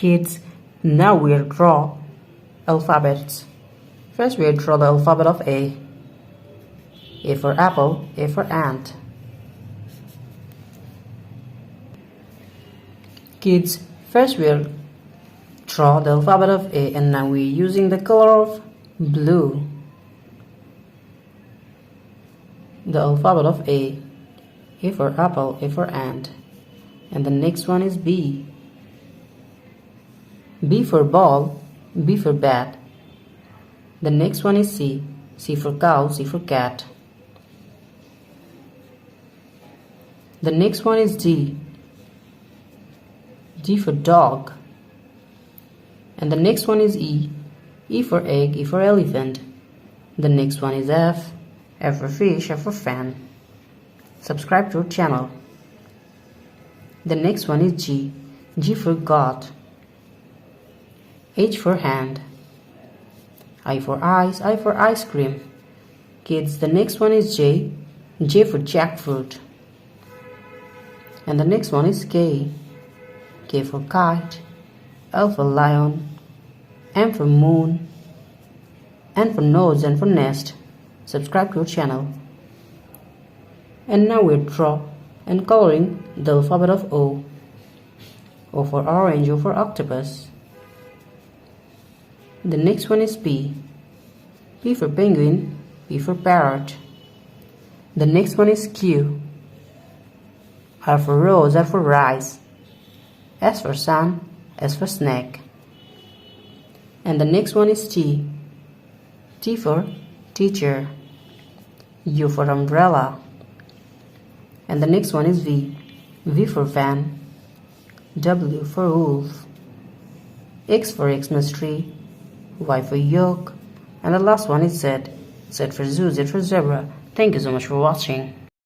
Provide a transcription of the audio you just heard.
Kids, now we'll draw alphabets. First we'll draw the alphabet of A. A for apple, A for ant. Kids, first we'll draw the alphabet of A, and now we're using the color of blue. The alphabet of A for apple, A for ant. And the next one is B. B for ball, B for bat. The next one is C. C for cow, C for cat. The next one is D. D for dog. And the next one is E. E for egg, E for elephant. The next one is F. F for fish, F for fan. Subscribe to our channel. The next one is G. G for God. H for hand. I for eyes, I for ice cream. Kids, the next one is J. J for jackfruit. And the next one is K. K for kite. L for lion. M for moon. N for nose and for nest. Subscribe to our channel. And now we'll draw and coloring the alphabet of O. O for orange, O for octopus. The next one is P. P for penguin, P for parrot. The next one is Q. R for rose, R for rice. S for sun, S for snake. And the next one is T. T for teacher. U for umbrella. And the next one is V. V for van. W for wolf. X for Xmas tree. Y for yolk. And the last one is Z. Z for zoo, Z for zebra. Thank you so much for watching.